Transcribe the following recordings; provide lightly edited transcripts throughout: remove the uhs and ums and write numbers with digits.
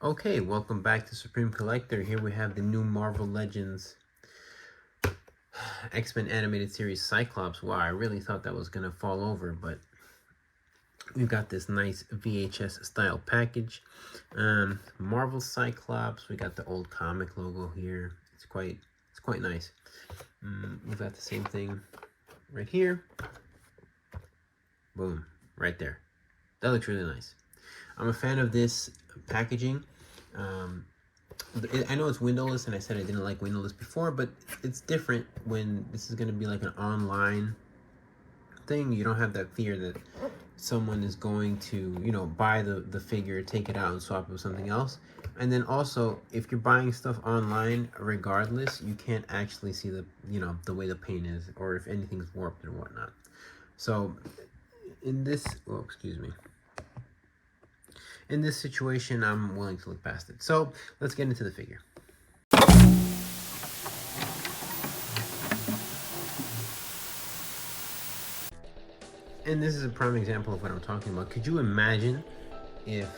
Okay, welcome back to Supreme Collector. Here we have the new Marvel Legends X-Men animated series Cyclops. Wow, I really thought that was going to fall over, but we've got this nice VHS style package. Marvel Cyclops. We got the old comic logo here. It's quite nice. We've got the same thing right here. Boom, right there. That looks really nice. I'm a fan of this packaging. I know it's windowless, and I said I didn't like windowless before, but it's different when this is going to be like an online thing. You don't have that fear that someone is going to, buy the figure, take it out, and swap it with something else. And then also, if you're buying stuff online, regardless, you can't actually see the way the paint is, or if anything's warped and whatnot. So, in this, oh, excuse me. In this situation, I'm willing to look past it. So let's get into the figure. And this is a prime example of what I'm talking about. Could you imagine if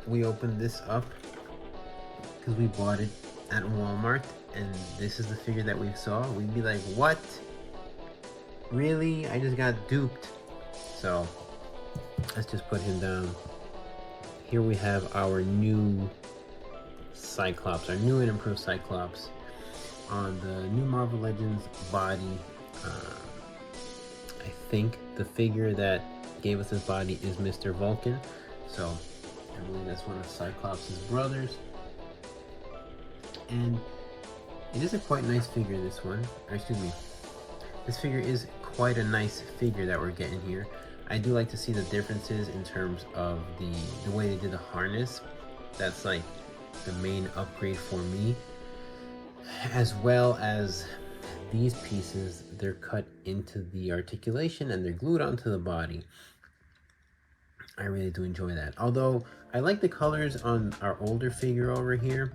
we opened this up because we bought it at Walmart and this is the figure that we saw? We'd be like, what? Really? I just got duped. So let's just put him down. Here we have our new Cyclops, our new and improved Cyclops on the new Marvel Legends body. I think the figure that gave us this body is Mr. Vulcan. So I believe that's one of Cyclops' brothers. And it is a quite nice figure, this one. Or excuse me. This figure is quite a nice figure that we're getting here. I do like to see the differences in terms of the way they did the harness. That's like the main upgrade for me. As well as these pieces, they're cut into the articulation and they're glued onto the body. I really do enjoy that. Although I like the colors on our older figure over here.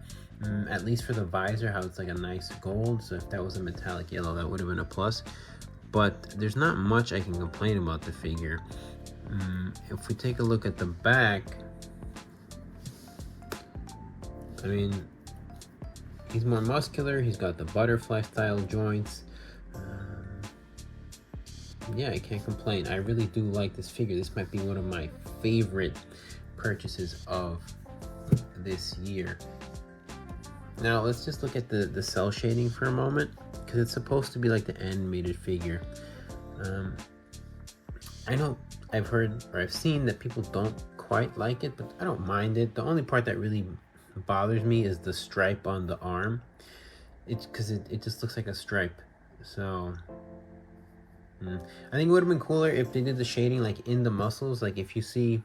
At least for the visor, how it's like a nice gold. So if that was a metallic yellow, that would have been a plus. But there's not much I can complain about the figure. If we take a look at the back, I mean, he's more muscular. He's got the butterfly style joints. Yeah, I can't complain. I really do like this figure. This might be one of my favorite purchases of this year. Now let's just look at the cell shading for a moment, because it's supposed to be like the animated figure. I know I've heard or I've seen that people don't quite like it, but I don't mind it. The only part that really bothers me is the stripe on the arm. It's because it just looks like a stripe. So I think it would have been cooler if they did the shading like in the muscles. Like if you see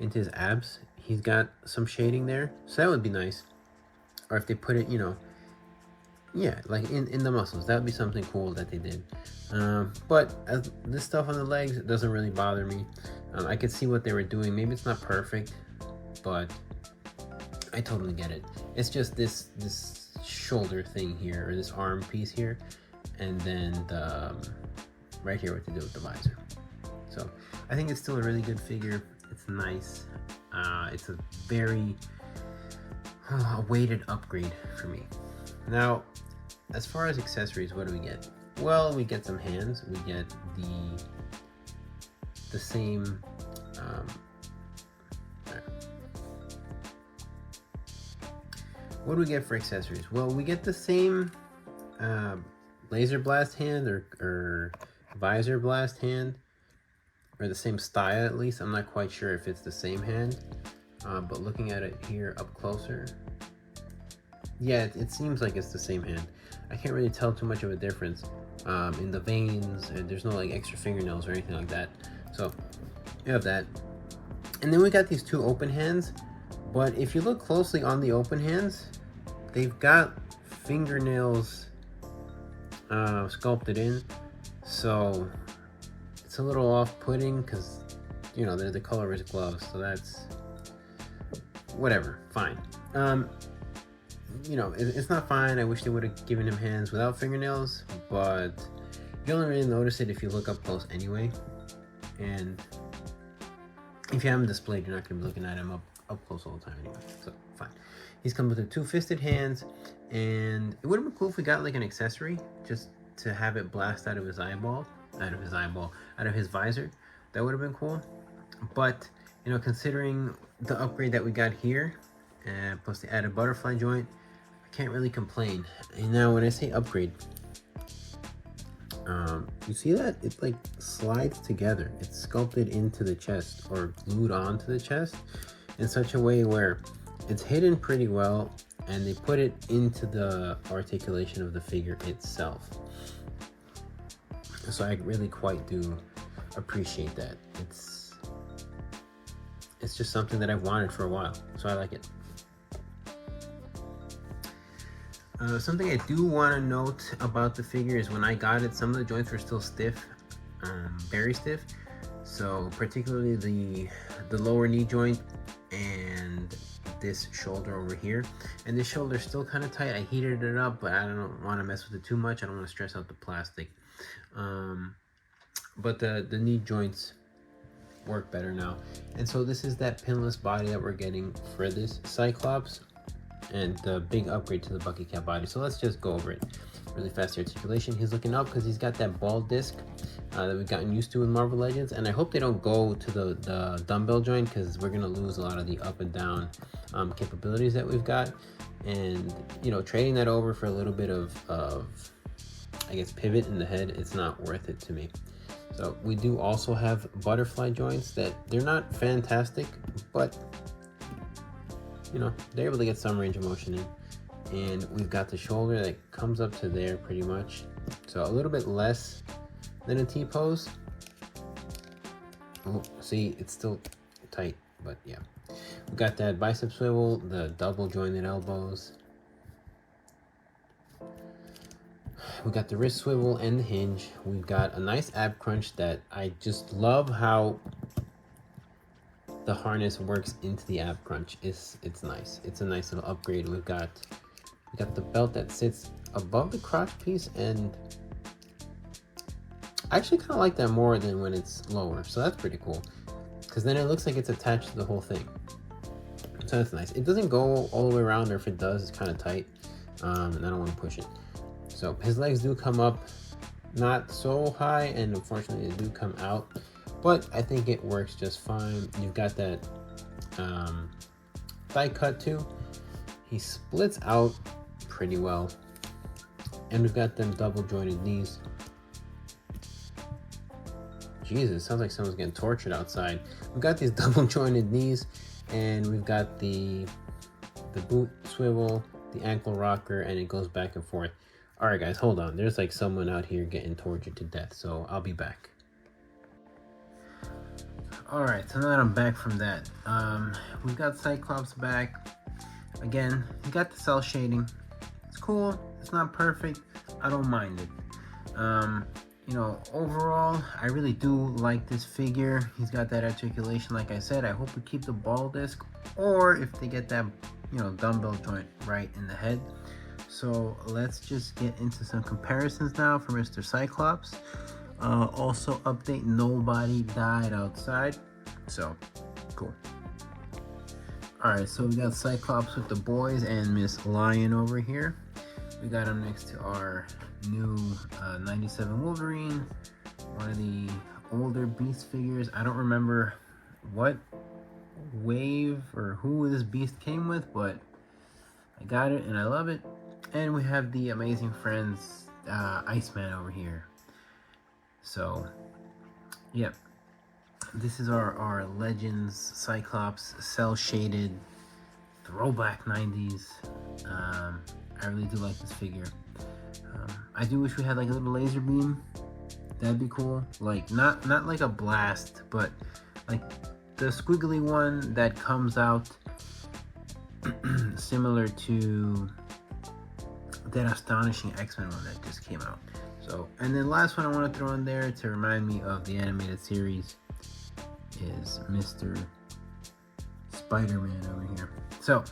into his abs, he's got some shading there. So that would be nice. Or if they put it, yeah, like in the muscles. That would be something cool that they did. But this stuff on the legs, it doesn't really bother me. I could see what they were doing. Maybe it's not perfect, but I totally get it. It's just this shoulder thing here, or this arm piece here, and then the right here what to do with the visor. So I think it's still a really good figure. It's nice. It's a very weighted upgrade for me. Now, as far as accessories, what do we get? Well, we get some hands. We get the same. What do we get for accessories? Well, we get the same laser blast hand or visor blast hand, or the same style at least. I'm not quite sure if it's the same hand, but looking at it here up closer, yeah, it seems like it's the same hand. I can't really tell too much of a difference in the veins, and there's no like extra fingernails or anything like that. So you have that. And then we got these two open hands, but if you look closely on the open hands, they've got fingernails sculpted in. So it's a little off-putting because, they're the color of his gloves. So that's whatever, fine. It's not fine. I wish they would have given him hands without fingernails, but you only really notice it if you look up close anyway. And If you have him displayed, you're not going to be looking at him up close all the time anyway. So, fine. He's come with the 2 fisted hands, and it would have been cool if we got like an accessory just to have it blast out of his visor. That would have been cool. But, you know, considering the upgrade that we got here, plus the added butterfly joint, I can't really complain. And now when I say upgrade, you see that? It like slides together. It's sculpted into the chest or glued onto the chest in such a way where it's hidden pretty well, and they put it into the articulation of the figure itself. So I really quite do appreciate that. It's just something that I've wanted for a while, so I like it. Something I do want to note about the figure is when I got it, some of the joints were still stiff, very stiff. So particularly the lower knee joint and this shoulder over here. And this shoulder is still kind of tight. I heated it up, but I don't want to mess with it too much. I don't want to stress out the plastic. But the knee joints work better now. And so this is that pinless body that we're getting for this Cyclops, and the big upgrade to the bucket cap body. So let's just go over it really fast. The articulation, he's looking up because he's got that ball disc that we've gotten used to in Marvel Legends, and I hope they don't go to the dumbbell joint, because we're gonna lose a lot of the up and down capabilities that we've got. And you know, trading that over for a little bit of I guess pivot in the head, it's not worth it to me. So we do also have butterfly joints that they're not fantastic, but you know, they're able to get some range of motion in. And we've got the shoulder that comes up to there pretty much. So a little bit less than a T-pose. Oh, see, it's still tight, but yeah. We've got that bicep swivel, the double jointed elbows. We got the wrist swivel and the hinge. We've got a nice ab crunch that I just love how the harness works into the ab crunch. It's nice. It's a nice little upgrade. We got the belt that sits above the crotch piece, and I actually kind of like that more than when it's lower. So that's pretty cool, because then it looks like it's attached to the whole thing. So that's nice. It doesn't go all the way around, or if it does, it's kind of tight, and I don't want to push it. So his legs do come up not so high, and unfortunately they do come out, but I think it works just fine. You've got that thigh cut too. He splits out pretty well, and we've got them double jointed knees. Jesus, sounds like someone's getting tortured outside. We've got these double jointed knees, and we've got the boot swivel, the ankle rocker, and it goes back and forth. All right, guys, hold on. There's like someone out here getting tortured to death, so I'll be back. All right, so now that I'm back from that, we've got Cyclops back. Again, he got the cell shading. It's cool. It's not perfect. I don't mind it. You know, overall, I really do like this figure. He's got that articulation, like I said. I hope we keep the ball disc, or if they get that, you know, dumbbell joint right in the head. So let's just get into some comparisons now for Mr. Cyclops. Also update, nobody died outside, so cool. All right, so we got Cyclops with the boys and Miss Lion over here. We got him next to our new 97 Wolverine, one of the older Beast figures. I don't remember what wave or who this Beast came with, but I got it and I love it. And we have the Amazing Friends Iceman over here. So, yep. This is our Legends Cyclops cell shaded throwback 90s. I really do like this figure. I do wish we had like a little laser beam. That'd be cool. Like not like a blast, but like the squiggly one that comes out similar to that astonishing X-Men one that just came out. So, and then last one I want to throw in there to remind me of the animated series is Mr. Spider-Man over here. So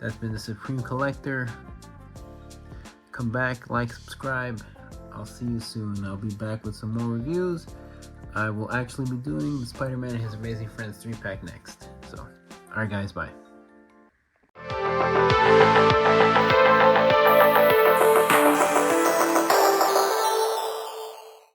that's been the Supreme Collector. Come back, like, subscribe. I'll see you soon. I'll be back with some more reviews. I will actually be doing the Spider-Man and His Amazing Friends 3-pack next. So, alright guys, bye.